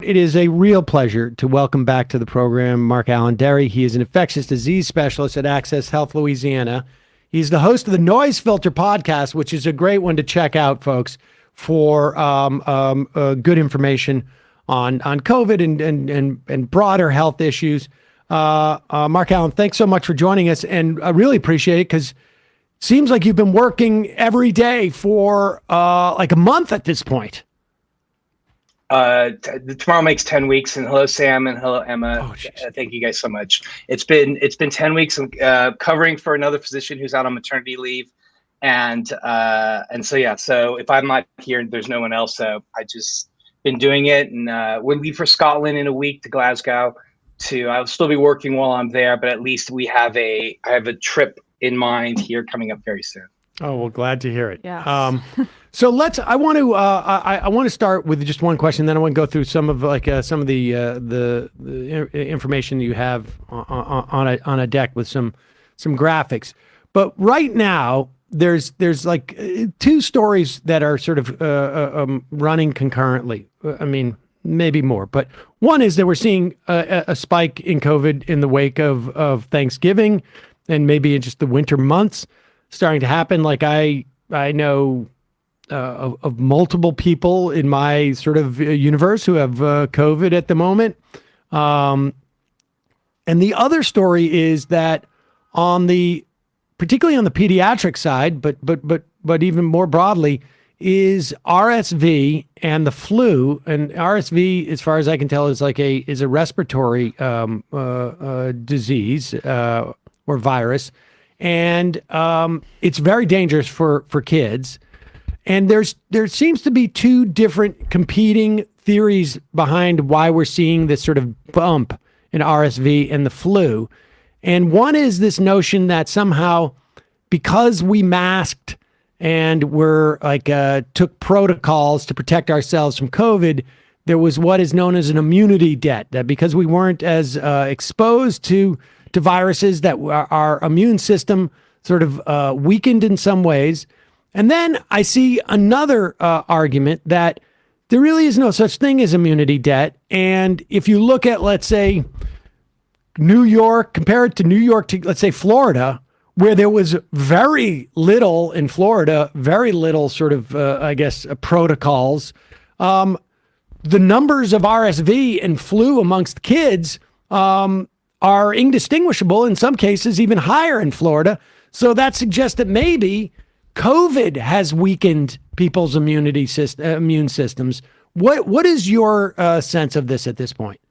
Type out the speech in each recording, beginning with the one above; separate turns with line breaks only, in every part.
It is a real pleasure to welcome back to the program Mark Allen Derry. He is an infectious disease specialist at Access Health Louisiana. He's the host of the Noise Filter podcast, which is a great one to check out, folks, for good information on COVID and broader health issues. Mark Allen, thanks so much for joining us, and I really appreciate it because it seems like you've been working every day for like a month at this point.
Tomorrow makes 10 weeks, and hello Sam and hello Emma. Thank you guys so much. It's been 10 weeks covering for another physician who's out on maternity leave, and so if I'm not here, there's no one else. So I just been doing it, and we'll leave for Scotland in a week to Glasgow. I'll still be working while I'm there, but at least I have a trip in mind here coming up very soon.
Oh, well, glad to hear it.
Yeah.
So I want to start with just one question, then I want to go through some of the information you have on a deck with some graphics. But right now, there's like two stories that are sort of running concurrently. I mean, maybe more, but one is that we're seeing a spike in COVID in the wake of Thanksgiving and maybe in just the winter months starting to happen. Like I know of multiple people in my sort of universe who have COVID at the moment. And the other story is that particularly on the pediatric side, but even more broadly, is RSV and the flu. And RSV, as far as I can tell, is a respiratory disease or virus. And it's very dangerous for kids. And there seems to be two different competing theories behind why we're seeing this sort of bump in RSV and the flu. And one is this notion that somehow because we masked and took protocols to protect ourselves from COVID, there was what is known as an immunity debt, that because we weren't as exposed to viruses, that our immune system sort of weakened in some ways. And then I see another argument that there really is no such thing as immunity debt. And if you look at, let's say, New York, compare it to New York to, let's say, Florida, where there was very little in Florida, very little sort of, protocols. The numbers of RSV and flu amongst kids are indistinguishable, in some cases even higher in Florida. So that suggests that maybe COVID has weakened people's immune systems. What is your sense of this at this point?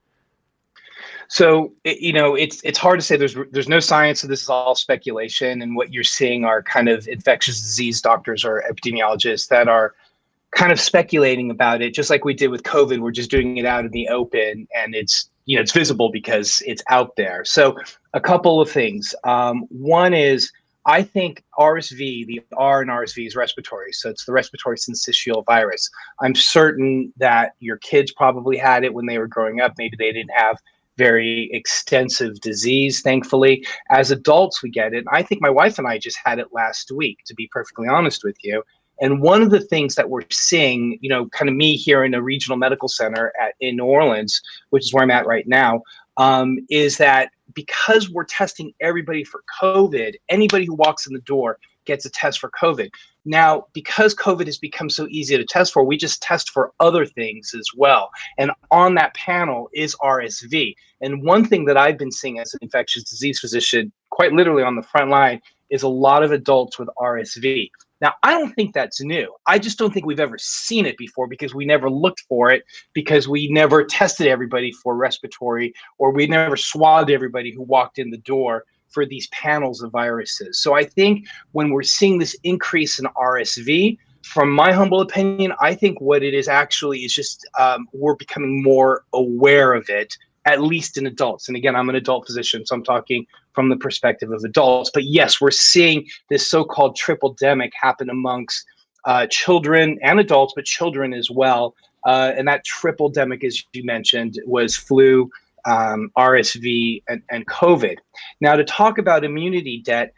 So it's hard to say. There's no science, so this is all speculation. And what you're seeing are kind of infectious disease doctors or epidemiologists that are kind of speculating about it, just like we did with COVID. We're just doing it out in the open, and it's visible because it's out there. So a couple of things. One is, I think RSV, the R in RSV is respiratory. So it's the respiratory syncytial virus. I'm certain that your kids probably had it when they were growing up. Maybe they didn't have very extensive disease, thankfully. As adults, we get it. I think my wife and I just had it last week, to be perfectly honest with you. And one of the things that we're seeing, kind of me here in a regional medical center in New Orleans, which is where I'm at right now, is that because we're testing everybody for COVID, anybody who walks in the door gets a test for COVID. Now, because COVID has become so easy to test for, we just test for other things as well. And on that panel is RSV. And one thing that I've been seeing as an infectious disease physician, quite literally on the front line, is a lot of adults with RSV. Now, I don't think that's new. I just don't think we've ever seen it before because we never looked for it, because we never tested everybody for respiratory, or we never swabbed everybody who walked in the door for these panels of viruses. So I think when we're seeing this increase in RSV, from my humble opinion, I think what it is actually is just we're becoming more aware of it, at least in adults. And again, I'm an adult physician, so I'm talking from the perspective of adults. But yes, we're seeing this so-called tripledemic happen amongst children and adults, but children as well. And that tripledemic, as you mentioned, was flu, RSV, and COVID. Now, to talk about immunity debt,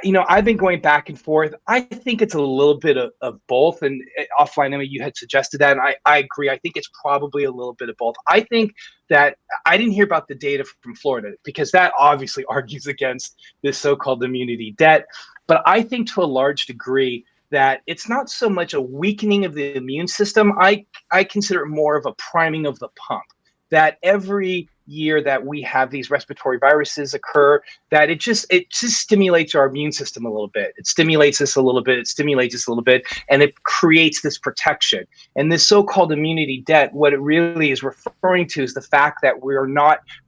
I've been going back and forth. I think it's a little bit of both. And offline, I mean, you had suggested that, and I agree. I think it's probably a little bit of both. I think that I didn't hear about the data from Florida because that obviously argues against this so-called immunity debt. But I think to a large degree that it's not so much a weakening of the immune system. I consider it more of a priming of the pump, that every year that we have these respiratory viruses occur, that it just stimulates our immune system a little bit. It stimulates us a little bit, and it creates this protection. And this so-called immunity debt, what it really is referring to is the fact that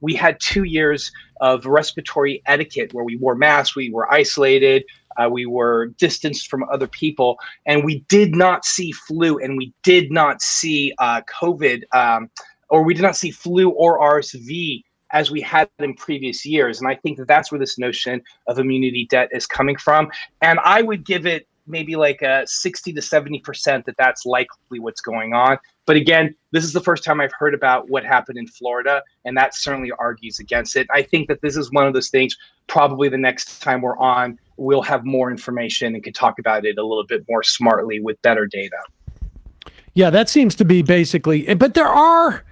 we had 2 years of respiratory etiquette where we wore masks, we were isolated, we were distanced from other people, and we did not see flu, and we did not see COVID, or we did not see flu or RSV as we had in previous years. And I think that that's where this notion of immunity debt is coming from. And I would give it maybe like a 60 to 70% that that's likely what's going on. But again, this is the first time I've heard about what happened in Florida, and that certainly argues against it. I think that this is one of those things, probably the next time we're on, we'll have more information and can talk about it a little bit more smartly with better data.
Yeah, that seems to be basically, but there are,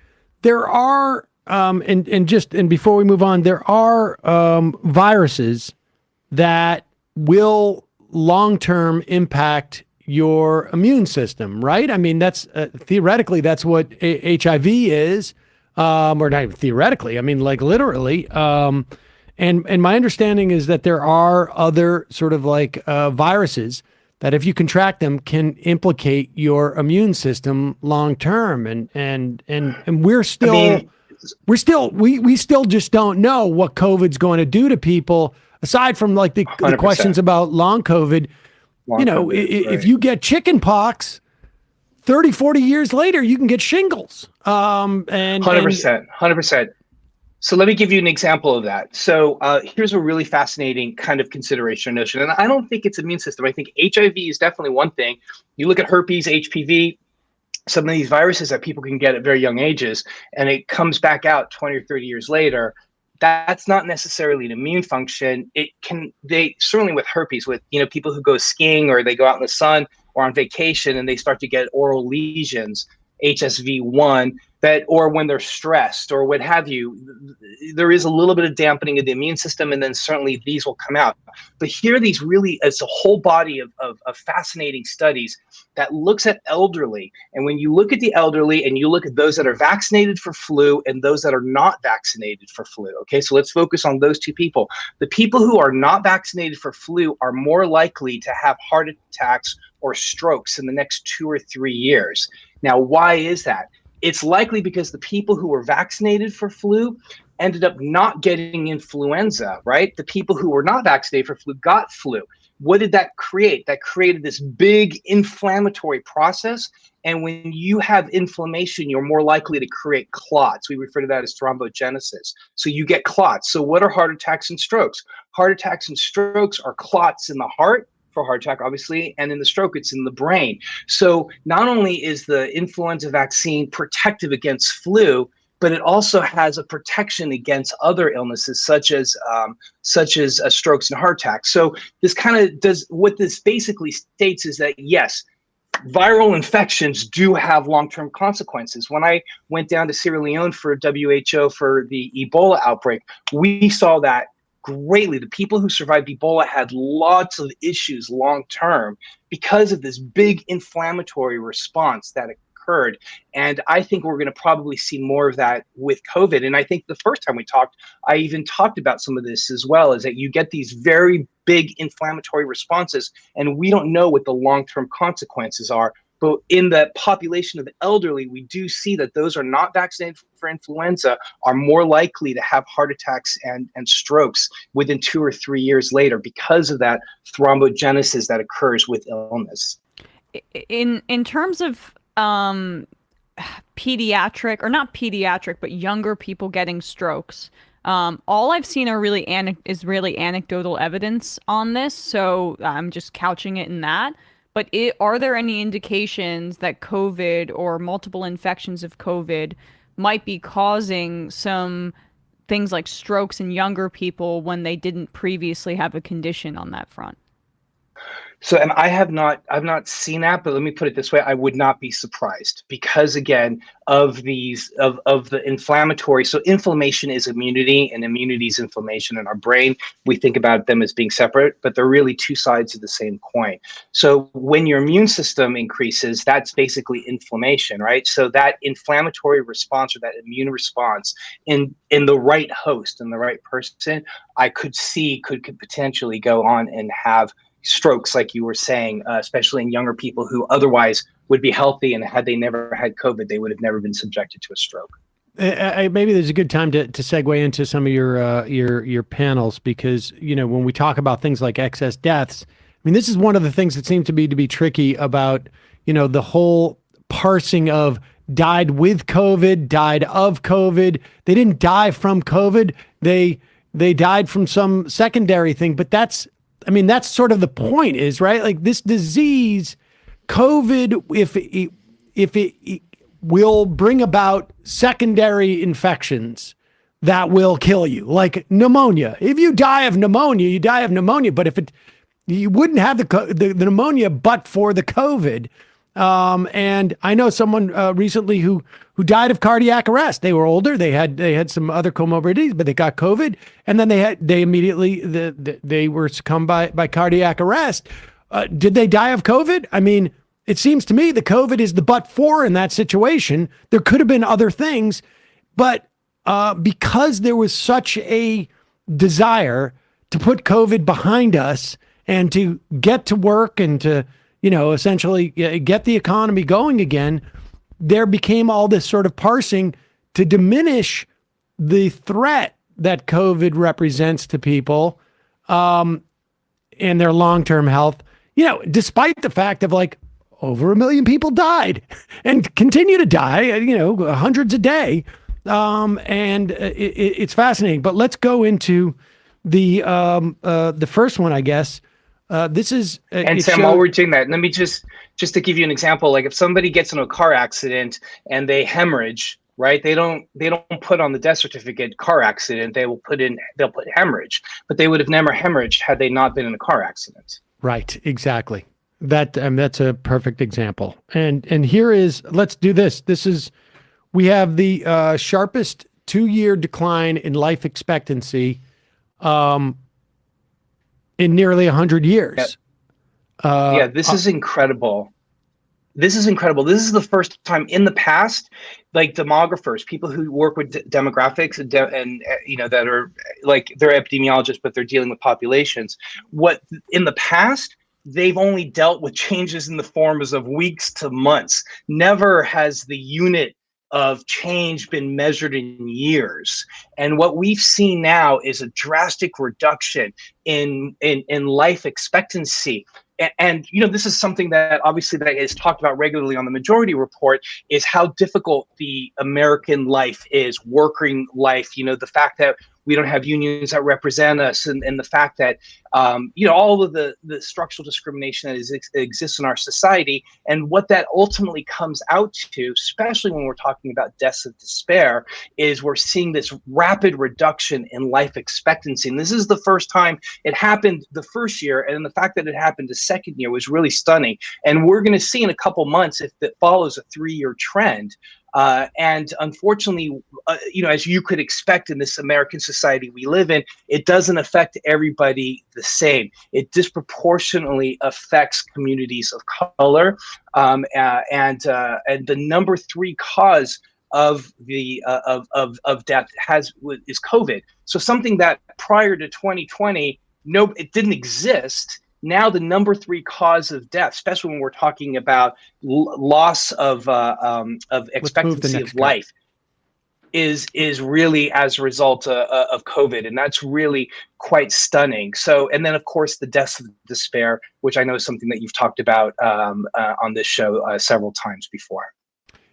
and before we move on, there are viruses that will long-term impact your immune system, right? I mean, that's theoretically, that's what HIV is, or not even theoretically, I mean, like literally. And my understanding is that there are other sort of like viruses that if you contract them can implicate your immune system long term, and we still just don't know what COVID's going to do to people aside from like the questions about long COVID. If you get chicken pox 30, 40 years later, you can get shingles.
100%. So let me give you an example of that. So here's a really fascinating kind of consideration notion. And I don't think it's immune system. I think HIV is definitely one thing. You look at herpes, HPV, some of these viruses that people can get at very young ages, and it comes back out 20 or 30 years later. That's not necessarily an immune function. They certainly with herpes, with people who go skiing or they go out in the sun or on vacation and they start to get oral lesions, HSV1, or when they're stressed or what have you, there is a little bit of dampening of the immune system, and then certainly these will come out. But here, it's a whole body of fascinating studies that looks at elderly. And when you look at the elderly and you look at those that are vaccinated for flu and those that are not vaccinated for flu, okay, so let's focus on those two people. The people who are not vaccinated for flu are more likely to have heart attacks or strokes in the next 2 or 3 years. Now, why is that? It's likely because the people who were vaccinated for flu ended up not getting influenza, right? The people who were not vaccinated for flu got flu. What did that create? That created this big inflammatory process. And when you have inflammation, you're more likely to create clots. We refer to that as thrombogenesis. So you get clots. So what are heart attacks and strokes? Heart attacks and strokes are clots in the heart, for heart attack, obviously, and in the stroke, it's in the brain. So not only is the influenza vaccine protective against flu, but it also has a protection against other illnesses such as strokes and heart attacks. So this kind of does what this basically states is that yes, viral infections do have long-term consequences. When I went down to Sierra Leone for WHO for the Ebola outbreak, we saw that greatly. The people who survived Ebola had lots of issues long-term because of this big inflammatory response that occurred. And I think we're going to probably see more of that with COVID. And I think the first time we talked, I even talked about some of this as well, is that you get these very big inflammatory responses, and we don't know what the long-term consequences are. But in the population of the elderly, we do see that those are not vaccinated for influenza are more likely to have heart attacks and strokes within 2 or 3 years later because of that thrombogenesis that occurs with illness.
In terms of pediatric, or not pediatric, but younger people getting strokes, all I've seen are really anecdotal evidence on this. So I'm just couching it in that. But are there any indications that COVID or multiple infections of COVID might be causing some things like strokes in younger people when they didn't previously have a condition on that front?
So, and I've not seen that, but let me put it this way: I would not be surprised because, again, of the inflammatory. So, inflammation is immunity, and immunity is inflammation in our brain. We think about them as being separate, but they're really two sides of the same coin. So, when your immune system increases, that's basically inflammation, right? So, that inflammatory response or that immune response in the right host, in the right person, I could see could potentially go on and have strokes, like you were saying, especially in younger people who otherwise would be healthy, and had they never had COVID, they would have never been subjected to a stroke.
Maybe there's a good time to segue into some of your panels, because when we talk about things like excess deaths, I mean, this is one of the things that seems to be tricky about the whole parsing of died with COVID, died of COVID. They didn't die from COVID. They died from some secondary thing, but that's sort of the point, is right. Like this disease, COVID, if it will bring about secondary infections that will kill you, like pneumonia. If you die of pneumonia, you die of pneumonia. But you wouldn't have the pneumonia, but for the COVID. And I know someone recently who died of cardiac arrest. They were older. They had some other comorbidities, but they got COVID, and then they immediately they were succumbed by cardiac arrest. Did they die of COVID? I mean, it seems to me the COVID is the but for in that situation. There could have been other things, but because there was such a desire to put COVID behind us and to get to work and to essentially get the economy going again, there became all this sort of parsing to diminish the threat that COVID represents to people and their long-term health, despite the fact of like over 1 million people died and continue to die, hundreds a day. And it's fascinating, but let's go into the first one, I guess. This is
and Sam, while we're doing that, let me just to give you an example. Like if somebody gets in a car accident and they hemorrhage, right? They don't put on the death certificate car accident. They'll put hemorrhage, but they would have never hemorrhaged had they not been in a car accident.
Right. Exactly. That's a perfect example. And here is, let's do this. We have the sharpest 2-year decline in life expectancy in nearly 100 years.
This is incredible. This is incredible. This is the first time in the past, like demographers, people who work with demographics and that are like, they're epidemiologists, but they're dealing with populations. What in the past, they've only dealt with changes in the forms of weeks to months. Never has the unit of change been measured in years. And what we've seen now is a drastic reduction in life expectancy. And this is something that obviously that is talked about regularly on the Majority Report, is how difficult the American life is, working life, the fact that we don't have unions that represent us, and the fact that all of the structural discrimination that exists in our society, and what that ultimately comes out to, especially when we're talking about deaths of despair, is we're seeing this rapid reduction in life expectancy. And this is the first time it happened the first year, and the fact that it happened the second year was really stunning. And we're going to see in a couple months if it follows a 3-year trend. And unfortunately, as you could expect in this American society we live in, it doesn't affect everybody the same. It disproportionately affects communities of color, and the number 3 cause of the of death is COVID. So something that prior to 2020, it didn't exist. Now the number 3 cause of death, especially when we're talking about loss of expectancy of life, is really as a result of COVID, and that's really quite stunning. So, and then of course the deaths of despair, which I know is something that you've talked about on this show several times before.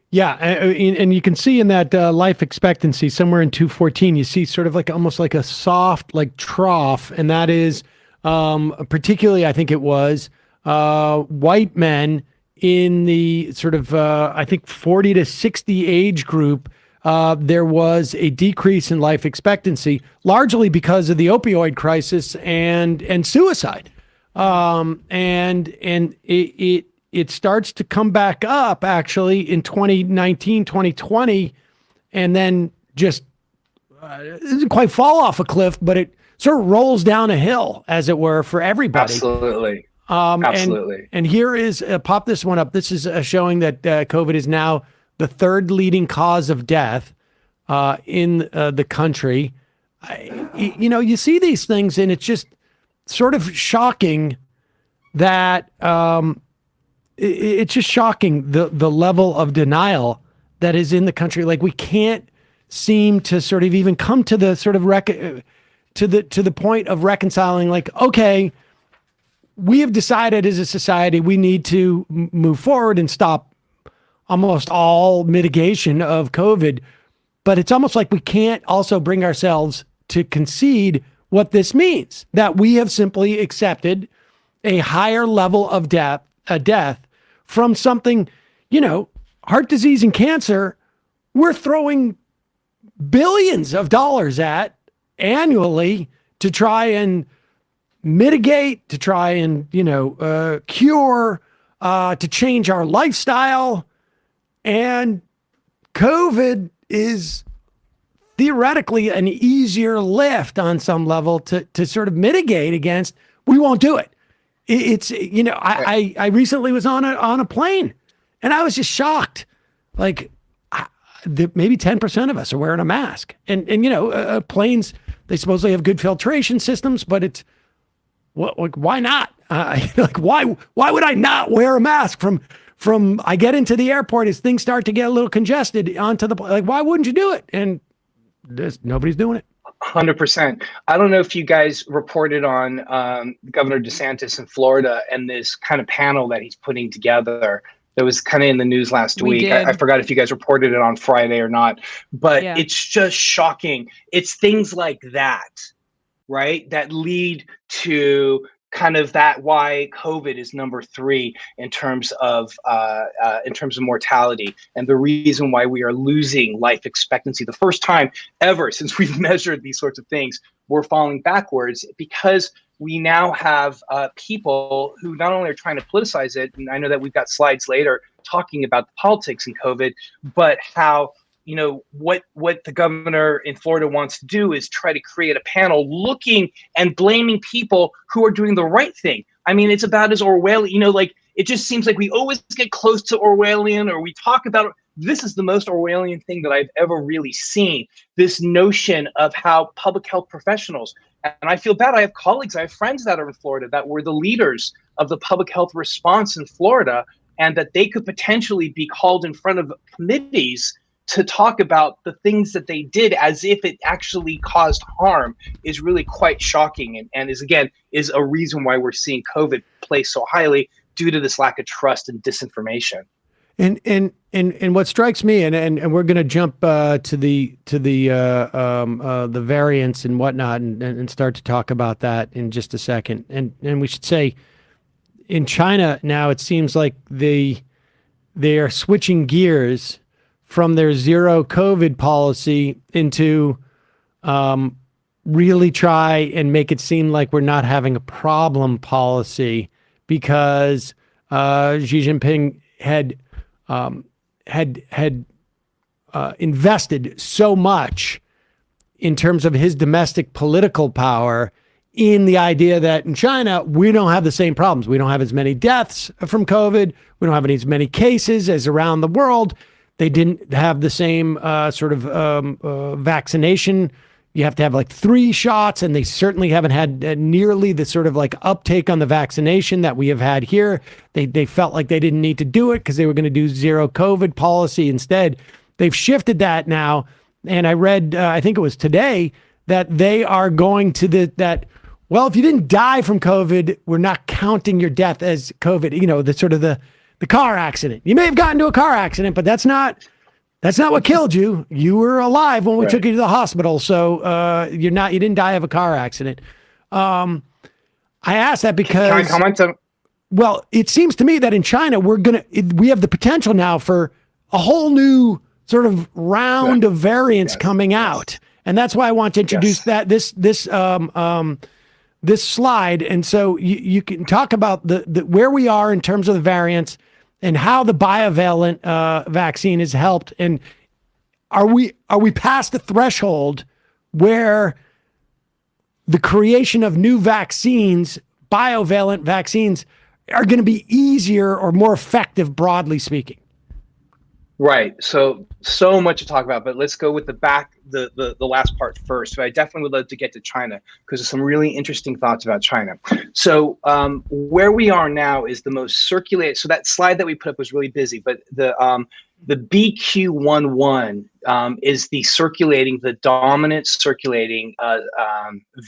Yeah, and you can see in that life expectancy somewhere in 214, you see sort of like almost like a soft like trough, and that is. Particularly, I think it was white men in the sort of, I think 40 to 60 age group there was a decrease in life expectancy, largely because of the opioid crisis and suicide. And it starts to come back up actually in 2019, 2020, and then just it doesn't quite fall off a cliff, but it sort of rolls down a hill, as it were, for everybody.
Absolutely. Absolutely.
And here is, pop this one up. This is showing that COVID is now the third leading cause of death in the country. You see these things, and it's just sort of shocking that it's just shocking the level of denial that is in the country. Like, we can't seem to sort of even come to the sort of to the point of reconciling, like, okay, we have decided as a society we need to move forward and stop almost all mitigation of COVID, but it's almost like we can't also bring ourselves to concede what this means, that we have simply accepted a higher level of death from something, heart disease and cancer, we're throwing billions of dollars at annually to try and mitigate, to try and, cure, to change our lifestyle. And COVID is theoretically an easier lift on some level to sort of mitigate against. We won't do it. It's, I recently was on a plane, and I was just shocked. Like, maybe 10% of us are wearing a mask, and planes, they supposedly have good filtration systems, but it's, why not? Why would I not wear a mask from I get into the airport as things start to get a little congested onto the, like, why wouldn't you do it? And nobody's doing it.
100%. I don't know if you guys reported on Governor DeSantis in Florida and this kind of panel that he's putting together. That was kind of in the news last week. I forgot if you guys reported it on Friday or not, but It's just shocking. It's things like that, right, that lead to kind of that why COVID is number 3 in terms of mortality, and the reason why we are losing life expectancy. The first time ever since we've measured these sorts of things, we're falling backwards because we now have people who not only are trying to politicize it, and I know that we've got slides later talking about the politics in COVID, but how, what the governor in Florida wants to do is try to create a panel looking and blaming people who are doing the right thing. I mean, it's about as Orwellian, it just seems like we always get close to Orwellian, or we talk about, this is the most Orwellian thing that I've ever really seen, this notion of how public health professionals, and I feel bad, I have colleagues, I have friends that are in Florida that were the leaders of the public health response in Florida, and that they could potentially be called in front of committees to talk about the things that they did as if it actually caused harm, is really quite shocking, and is a reason why we're seeing COVID play so highly due to this lack of trust and disinformation.
And what strikes me, and we're going to jump to the variants and whatnot, and start to talk about that in just a second. And we should say, in China now, it seems like they are switching gears from their zero COVID policy into really try and make it seem like we're not having a problem policy, because Xi Jinping had invested so much in terms of his domestic political power in the idea that in China, we don't have the same problems. We don't have as many deaths from COVID. We don't have as many cases as around the world. They didn't have the same vaccination. You have to have like 3 shots, and they certainly haven't had nearly the sort of like uptake on the vaccination that we have had here. They felt like they didn't need to do it because they were going to do zero COVID policy instead. They've shifted that now. And I read, I think it was today, that they are going to well, if you didn't die from COVID, we're not counting your death as COVID, the sort of the car accident. You may have gotten into a car accident, but that's not what killed you. You were alive when we took you to the hospital. So you didn't die of a car accident. I asked that because,
can I comment on?
Well, it seems to me that in China, we have the potential now for a whole new sort of round of variants coming out. And that's why I want to introduce that this slide. And so you can talk about the where we are in terms of the variants and how the bivalent vaccine has helped. And are we past the threshold where the creation of new vaccines, bivalent vaccines, are going to be easier or more effective, broadly speaking?
Right. So much to talk about, but let's go with the last part first. But I definitely would love to get to China because there's some really interesting thoughts about China. So where we are now is the most circulated. So that slide that we put up was really busy, but the BQ.1.1 is the dominant circulating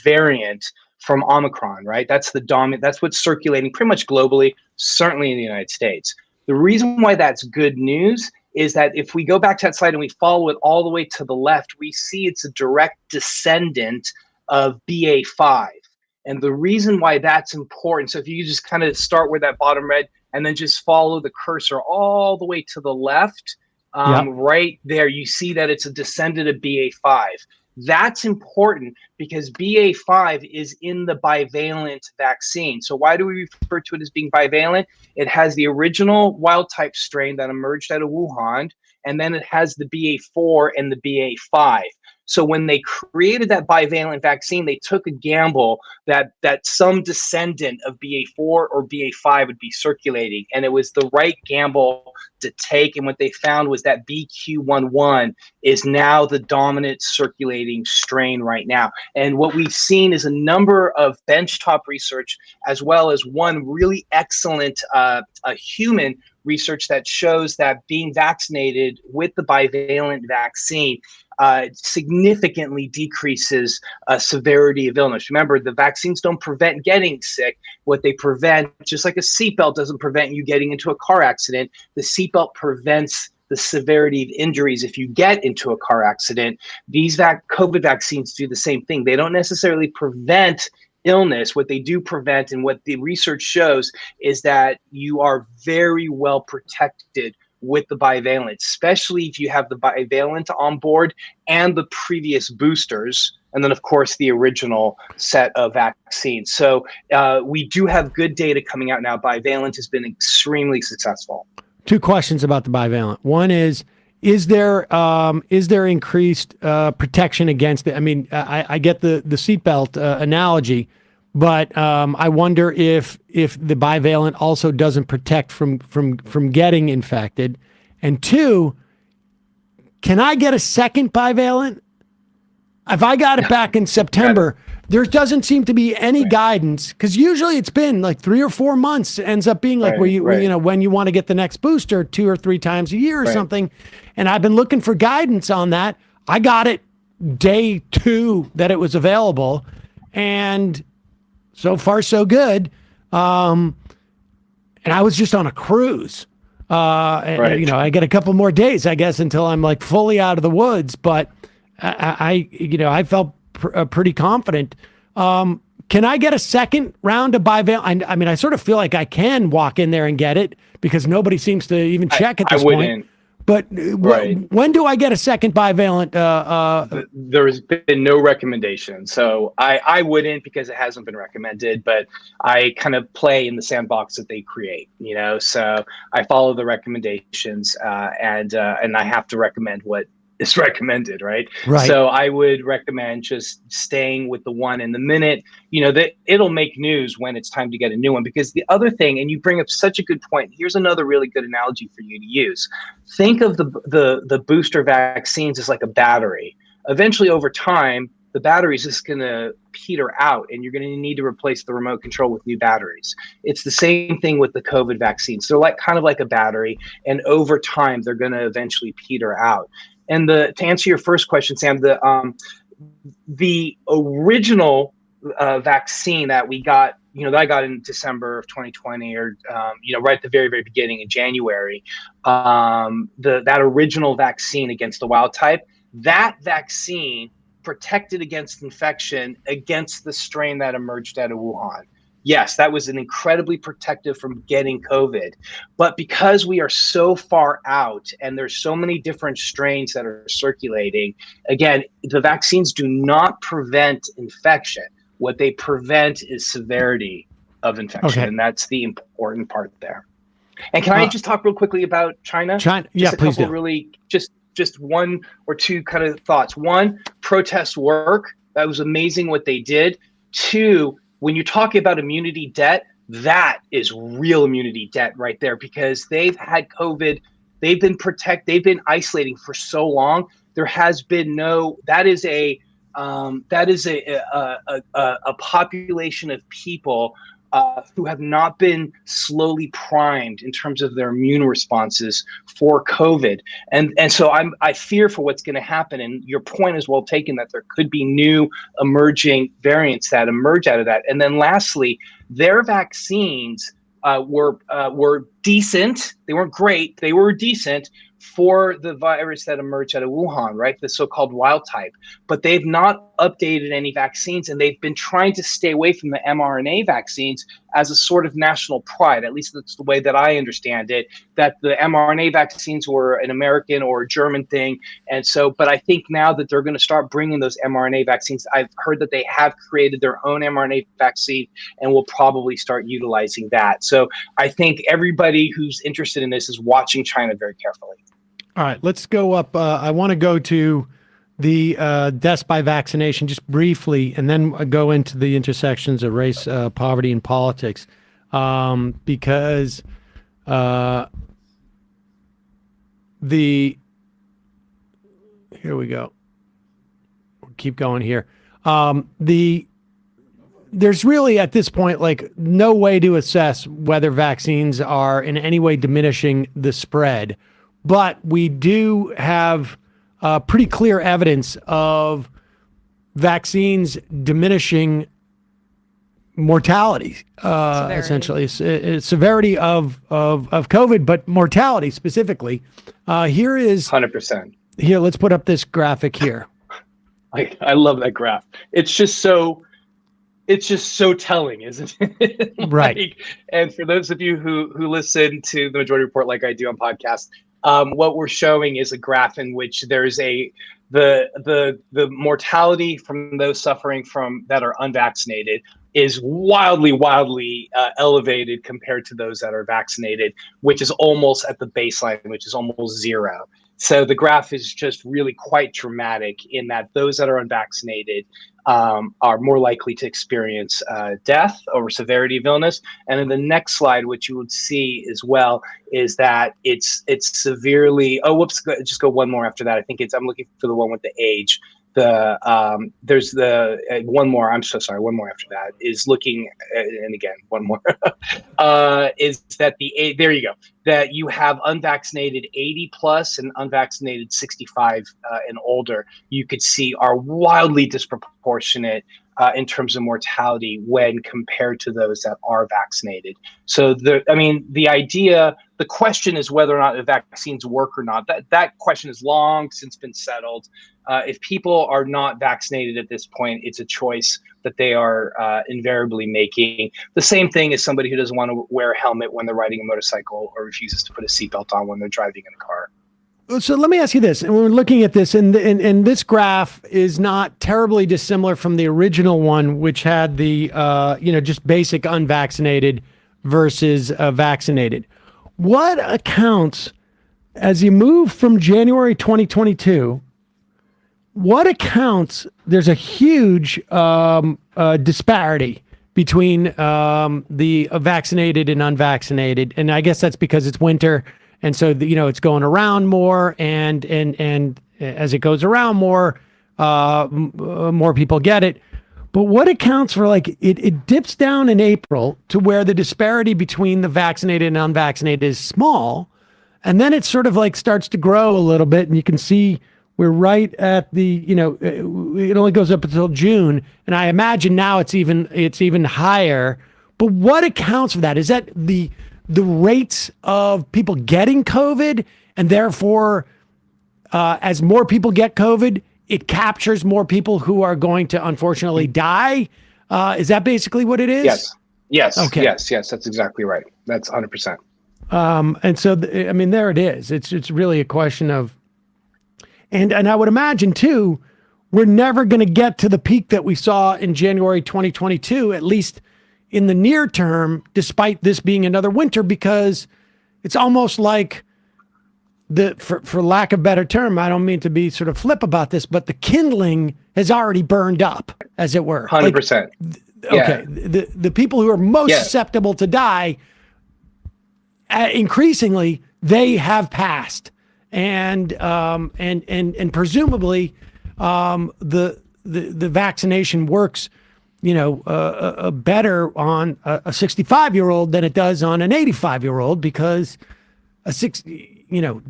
variant from Omicron, right? That's what's circulating pretty much globally, certainly in the United States. The reason why that's good news is that if we go back to that slide and we follow it all the way to the left, we see it's a direct descendant of BA.5. And the reason why that's important, so if you just kind of start with that bottom red and then just follow the cursor all the way to the left, right there, you see that it's a descendant of BA.5. That's important because BA.5 is in the bivalent vaccine. So why do we refer to it as being bivalent? It has the original wild type strain that emerged out of Wuhan, and then it has the BA.4 and the BA.5. So when they created that bivalent vaccine, they took a gamble that some descendant of BA.4 or BA.5 would be circulating, and it was the right gamble to take. And what they found was that BQ.1.1 is now the dominant circulating strain right now. And what we've seen is a number of benchtop research, as well as one really excellent human research that shows that being vaccinated with the bivalent vaccine significantly decreases severity of illness. Remember, the vaccines don't prevent getting sick. What they prevent, just like a seatbelt doesn't prevent you getting into a car accident, the seatbelt prevents the severity of injuries if you get into a car accident. These COVID vaccines do the same thing. They don't necessarily prevent illness. What they do prevent, and what the research shows, is that you are very well protected with the bivalent, especially if you have the bivalent on board and the previous boosters, and then of course the original set of vaccines. So we do have good data coming out now. Bivalent has been extremely successful.
Two questions about the bivalent. One is there increased protection against it? I mean, I get the seatbelt analogy, but I wonder if the bivalent also doesn't protect from getting infected. And two, can I get a second bivalent? If I got it back in September, there doesn't seem to be any guidance, because usually it's been like 3 or 4 months. It ends up being like when you want to get the next booster 2 or 3 times a year or something. And I've been looking for guidance on that. I got it day 2 that it was available, and so far so good. And I was just on a cruise. And, you know, I get a couple more days, I guess, until I'm like fully out of the woods. But I felt pretty confident. Can I get a second round of bivalent? I mean, I sort of feel like I can walk in there and get it because nobody seems to even check at this point. But when do I get a second bivalent?
There's been no recommendation. So I wouldn't, because it hasn't been recommended, but I kind of play in the sandbox that they create, you know, so I follow the recommendations and I have to recommend what is recommended, right? So I would recommend just staying with the one in the minute, you know, that it'll make news when it's time to get a new one. Because the other thing, and you bring up such a good point, here's another really good analogy for you to use. Think of the booster vaccines as like a battery. Eventually, over time, the battery is just going to peter out, and you're going to need to replace the remote control with new batteries. It's the same thing with the COVID vaccines. They're like kind of like a battery, and over time, they're going to eventually peter out. And to answer your first question, Sam, the original vaccine that we got, you know, that I got in December of 2020, or right at the very, very beginning in January, that original vaccine against the wild type, that vaccine protected against infection against the strain that emerged out of Wuhan. yes, that was an incredibly protective from getting COVID. But because we are so far out and there's so many different strains that are circulating, again, the vaccines do not prevent infection. What they prevent is severity of infection.
Okay.
And that's the important part there. And can I just talk real quickly about China?
China,
Just a
please
couple
do.
really, just one or two kind of thoughts. One, protests work. That was amazing what they did. Two, when you're talking about immunity debt, that is real immunity debt right there, because they've had COVID, they've been isolating for so long. There has been that is a population of people who have not been slowly primed in terms of their immune responses for COVID. And so I fear for what's going to happen. And your point is well taken that there could be new emerging variants that emerge out of that. And then lastly, their vaccines were decent. They weren't great. They were decent for the virus that emerged out of Wuhan, right? The so-called wild type. But they've not updated any vaccines, and they've been trying to stay away from the mRNA vaccines as a sort of national pride. At least that's the way that I understand it, that the mRNA vaccines were an American or a German thing. And so, but I think now that they're going to start bringing those mRNA vaccines, I've heard that they have created their own mRNA vaccine and will probably start utilizing that. So I think everybody who's interested in this is watching China very carefully.
All right, let's go up. I want to go to the deaths by vaccination just briefly, and then go into the intersections of race, poverty, and politics, because here we go. We'll keep going here. There's really at this point like no way to assess whether vaccines are in any way diminishing the spread. But we do have pretty clear evidence of vaccines diminishing mortality, essentially, severity of COVID, but mortality specifically. Here is
100%.
Here, let's put up this graphic here.
I love that graph. It's just so telling, isn't it?
Right.
And for those of you who listen to the Majority Report like I do on podcasts, what we're showing is a graph in which there's the mortality from those suffering from that are unvaccinated is wildly elevated compared to those that are vaccinated, which is almost at the baseline, which is almost zero. So the graph is just really quite dramatic in that those that are unvaccinated are more likely to experience death or severity of illness. And in the next slide, what you would see as well is that it's severely. Oh, whoops! Just go one more after that. I think I'm looking for the one with the age. There's the one more. I'm so sorry. One more after that is looking, and again, one more is that there you go. That you have unvaccinated 80 plus and unvaccinated 65 and older. You could see are wildly disproportionate in terms of mortality when compared to those that are vaccinated. So the question is whether or not the vaccines work or not. That question has long since been settled. If people are not vaccinated at this point, it's a choice that they are invariably making. The same thing as somebody who doesn't want to wear a helmet when they're riding a motorcycle or refuses to put a seatbelt on when they're driving in a car.
So let me ask you this, and we're looking at this, and this graph is not terribly dissimilar from the original one, which had the just basic unvaccinated versus vaccinated. What accounts, as you move from January 2022, there's a huge disparity between the vaccinated and unvaccinated, and I guess that's because it's winter. And so, it's going around more, and as it goes around more, more people get it. But what accounts for it dips down in April to where the disparity between the vaccinated and unvaccinated is small, and then it sort of starts to grow a little bit, and you can see we're right at the it only goes up until June, and I imagine now it's even higher. But what accounts for that? Is that the rates of people getting COVID, and therefore, as more people get COVID, it captures more people who are going to unfortunately die? Is that basically what it is?
Yes. Yes,
Okay.
yes, that's exactly right. That's 100%.
And so, I mean, there it is. It's really a question of, and I would imagine too, we're never going to get to the peak that we saw in January 2022, at least in the near term, despite this being another winter, because it's almost like for lack of better term, I don't mean to be sort of flip about this, but the kindling has already burned up, as it were.
100%.
Okay. The people who are most susceptible to die, increasingly, they have passed. And presumably, the vaccination works, better on a 65-year-old than it does on an 85-year-old, because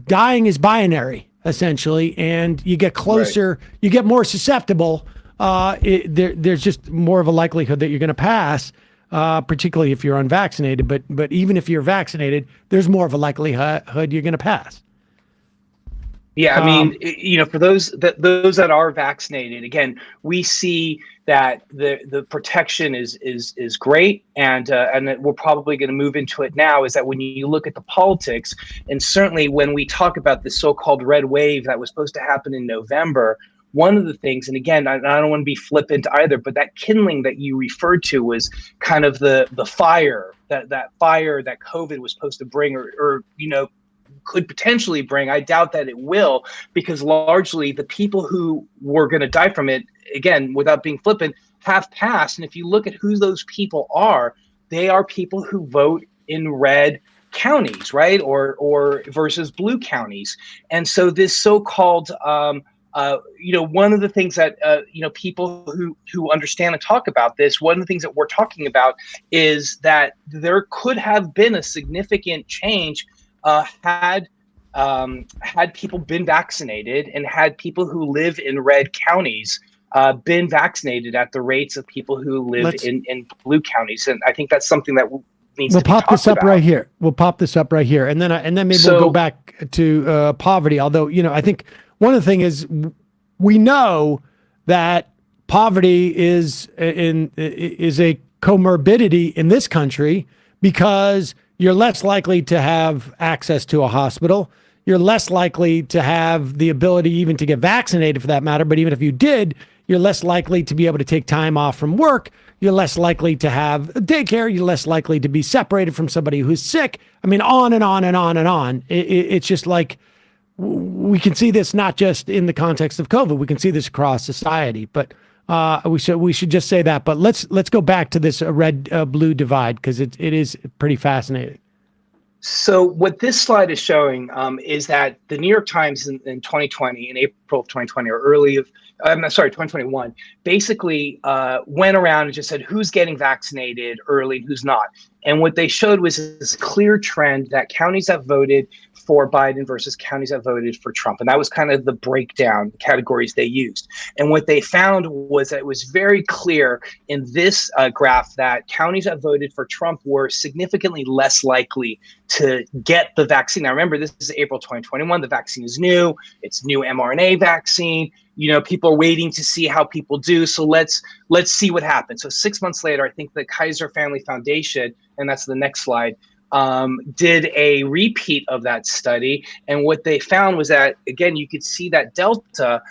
dying is binary essentially, and you get closer, right. You get more susceptible. There's just more of a likelihood that you're going to pass, particularly if you're unvaccinated. But even if you're vaccinated, there's more of a likelihood you're going to pass.
Yeah, I mean, for those that are vaccinated, again, we see that the protection is great, and that we're probably going to move into it now. Is that when you look at the politics, and certainly when we talk about the so-called red wave that was supposed to happen in November, one of the things, and again, I don't want to be flippant either, but that kindling that you referred to was kind of the fire that fire that COVID was supposed to bring, or could potentially bring. I doubt that it will, because largely the people who were going to die from it, again, without being flippant, have passed. And if you look at who those people are, they are people who vote in red counties, right? Or versus blue counties. And so this so-called, one of the things that, people who understand and talk about this, one of the things that we're talking about is that there could have been a significant change had people been vaccinated, and had people who live in red counties been vaccinated at the rates of people who live in blue counties. And I think that's something that needs to be talked about. We'll pop this
up right here. And then maybe we'll go back to poverty. Although, I think one of the things is, we know that poverty is a comorbidity in this country, because you're less likely to have access to a hospital. You're less likely to have the ability even to get vaccinated, for that matter. But even if you did, you're less likely to be able to take time off from work. You're less likely to have daycare. You're less likely to be separated from somebody who's sick. I mean, on and on and on and on. It's just like, we can see this not just in the context of COVID. We can see this across society. But we should just say that. But let's go back to this red-blue divide, because it is pretty fascinating.
So what this slide is showing is that the New York Times in 2020, in April of 2020, or 2021, basically went around and just said who's getting vaccinated early and who's not. And what they showed was this clear trend that counties that voted for Biden versus counties that voted for Trump. And that was kind of the breakdown categories they used. And what they found was that it was very clear in this graph that counties that voted for Trump were significantly less likely to get the vaccine. Now, remember, this is April 2021. The vaccine is new. It's new mRNA vaccine. People are waiting to see how people do. So let's see what happens. So 6 months later, I think the Kaiser Family Foundation, and that's the next slide, did a repeat of that study. And what they found was that, again, you could see that delta.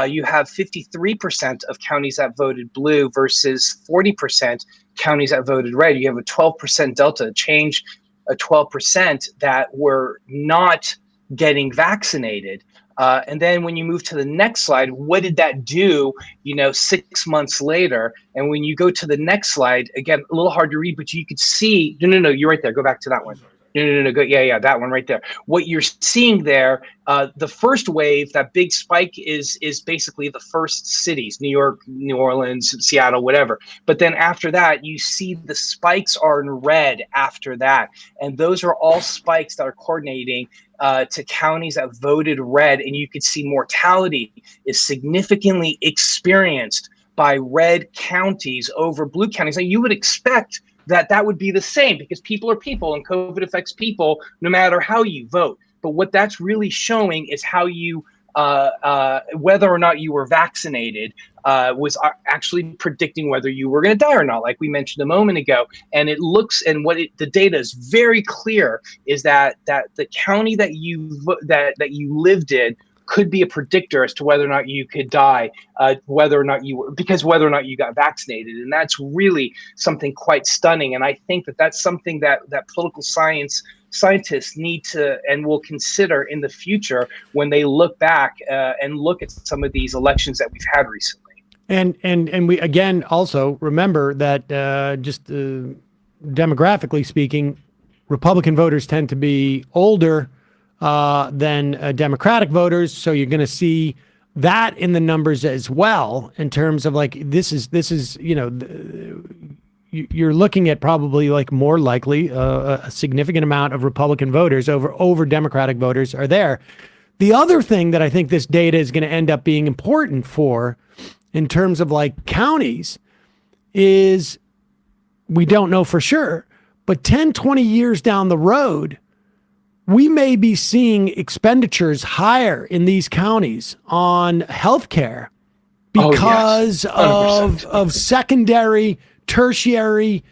You have 53% of counties that voted blue versus 40% counties that voted red. You have a 12% delta, change, a 12% that were not getting vaccinated. And then when you move to the next slide, what did that do, 6 months later? And when you go to the next slide, again, a little hard to read, but you could see, no, you're right there. Go back to that one. No, go, yeah, that one right there. What you're seeing there, the first wave, that big spike is basically the first cities, New York, New Orleans, Seattle, whatever. But then after that, you see the spikes are in red after that. And those are all spikes that are coordinating to counties that voted red. And you could see mortality is significantly experienced by red counties over blue counties. Now, you would expect that would be the same, because people are people and COVID affects people no matter how you vote. But what that's really showing is how you whether or not you were vaccinated was actually predicting whether you were going to die or not, like we mentioned a moment ago. And it looks, and the data is very clear, is that the county that you lived in could be a predictor as to whether or not you could die, whether or not you got vaccinated. And that's really something quite stunning. And I think that's something that political scientists need to and will consider in the future when they look back and look at some of these elections that we've had recently.
And we again also remember that demographically speaking, Republican voters tend to be older than Democratic voters, so you're going to see that in the numbers as well. In terms of like this is you're looking at probably like more likely a significant amount of Republican voters over Democratic voters are there. The other thing that I think this data is going to end up being important for, in terms of like counties, is we don't know for sure, but 10, 20 years down the road, we may be seeing expenditures higher in these counties on healthcare because of secondary, tertiary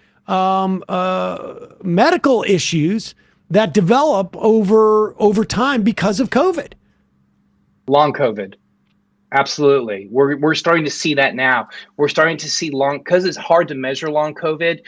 medical issues that develop over time because of COVID.
Long COVID. Absolutely. We're starting to see that now. We're starting to see because it's hard to measure long COVID.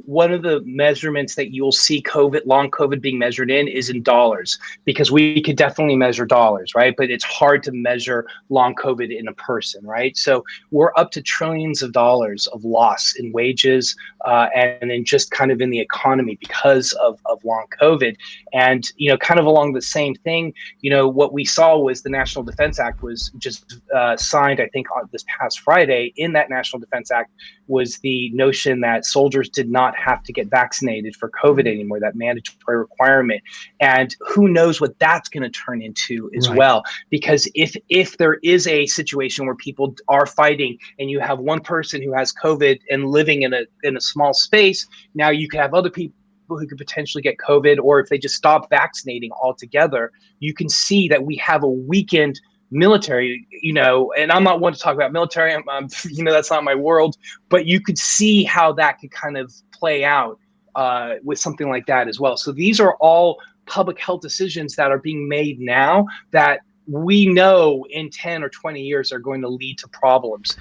One of the measurements that you'll see long COVID being measured in is in dollars, because we could definitely measure dollars, right? But it's hard to measure long COVID in a person, right? So we're up to trillions of dollars of loss in wages and in just kind of in the economy because of long COVID. And, kind of along the same thing, what we saw was the National Defense Act was just signed, I think, on this past Friday. In that National Defense Act was the notion that soldiers did not have to get vaccinated for COVID anymore, that mandatory requirement. And who knows what that's going to turn into as well. Because if there is a situation where people are fighting and you have one person who has COVID and living in a small space, now you could have other people who could potentially get COVID, or if they just stop vaccinating altogether, you can see that we have a weakened military, and I'm not one to talk about military, that's not my world, but you could see how that could kind of play out with something like that as well. So these are all public health decisions that are being made now that we know in 10 or 20 years are going to lead to problems.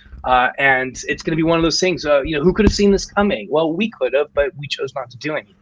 And it's going to be one of those things, who could have seen this coming? Well, we could have, but we chose not to do anything.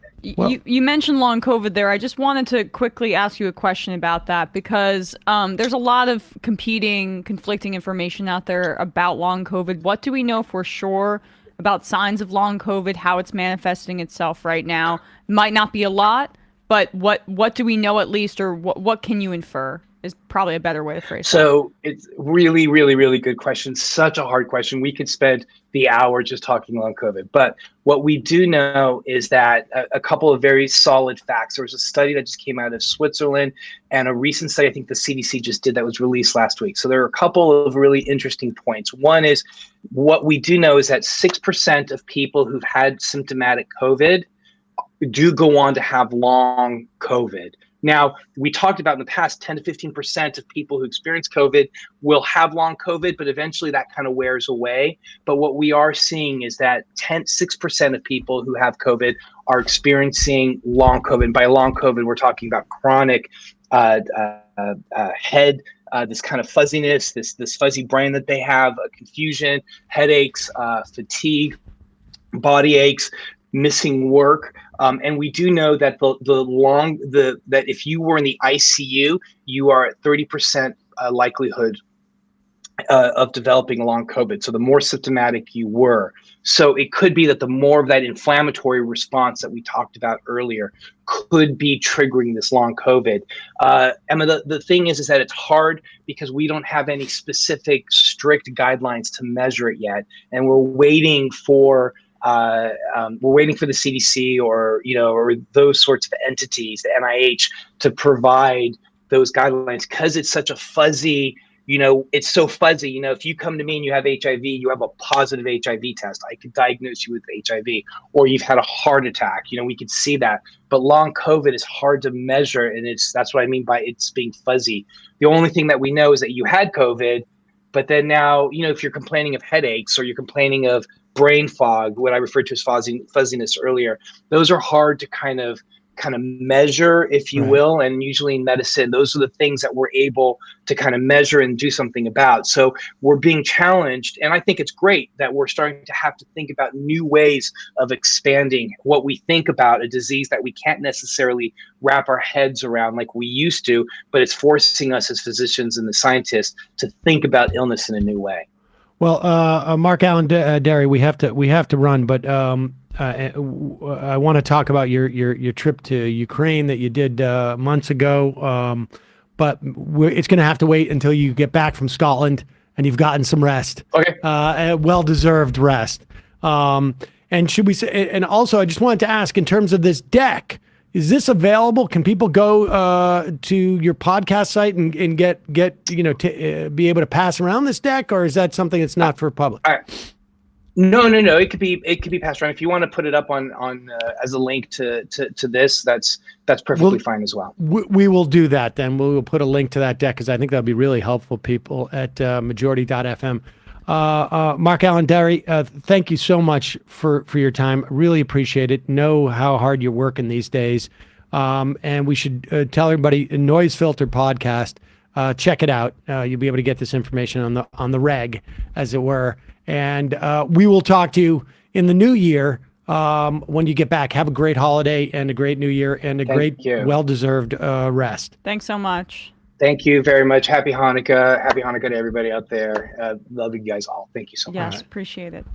You mentioned long COVID there. I just wanted to quickly ask you a question about that, because there's a lot of conflicting information out there about long COVID. What do we know for sure about signs of long COVID, how it's manifesting itself right now? Might not be a lot, but what do we know at least, or what can you infer is probably a better way to phrase it.
So it's really, really, really good question. Such a hard question. We could spend the hour just talking long COVID. But what we do know is that a couple of very solid facts. There was a study that just came out of Switzerland, and a recent study I think the CDC just did that was released last week. So there are a couple of really interesting points. One is, what we do know is that 6% of people who've had symptomatic COVID do go on to have long COVID. Now, we talked about in the past, 10 to 15% of people who experience COVID will have long COVID, but eventually that kind of wears away. But what we are seeing is that 6% of people who have COVID are experiencing long COVID. By long COVID, we're talking about chronic head, this kind of fuzziness, this fuzzy brain that they have, confusion, headaches, fatigue, body aches, missing work. And we do know that that if you were in the ICU, you are at 30% likelihood of developing long COVID. So the more symptomatic you were. So it could be that the more of that inflammatory response that we talked about earlier could be triggering this long COVID. Emma, the thing is that it's hard because we don't have any specific strict guidelines to measure it yet. And we're waiting for the CDC or those sorts of entities, the NIH, to provide those guidelines, because it's such a fuzzy it's so fuzzy. If you come to me and you have HIV, you have a positive HIV test, I could diagnose you with HIV, or you've had a heart attack. We could see that. But long COVID is hard to measure, and that's what I mean by it's being fuzzy. The only thing that we know is that you had COVID, but then now, if you're complaining of headaches or you're complaining of brain fog, what I referred to as fuzziness earlier, those are hard to kind of measure, if you will. And usually in medicine, those are the things that we're able to kind of measure and do something about. So we're being challenged. And I think it's great that we're starting to have to think about new ways of expanding what we think about a disease that we can't necessarily wrap our heads around like we used to, but it's forcing us as physicians and the scientists to think about illness in a new way.
Well, Mark Allen Derry, we have to run, but I want to talk about your trip to Ukraine that you did months ago. But it's going to have to wait until you get back from Scotland and you've gotten some rest. Okay. Well-deserved rest. And should we say? And also, I just wanted to ask, in terms of this deck, is this available? Can people go to your podcast site and get be able to pass around this deck, or is that something that's not for public?
No. It could be passed around. If you want to put it up on as a link to this, that's perfectly fine as well.
We will do that then. We will put a link to that deck because I think that'll be really helpful, people at majority.fm. Mark Allen Derry, thank you so much for your time. Really appreciate it. Know how hard you're working these days. And we should tell everybody, Noise Filter podcast, check it out. You'll be able to get this information on the reg, as it were. And we will talk to you in the new year when you get back. Have a great holiday and a great new year and a great, well-deserved rest.
Thanks so much.
Thank you very much. Happy Hanukkah. Happy Hanukkah to everybody out there. Love you guys all. Thank you so much.
Yes, appreciate it.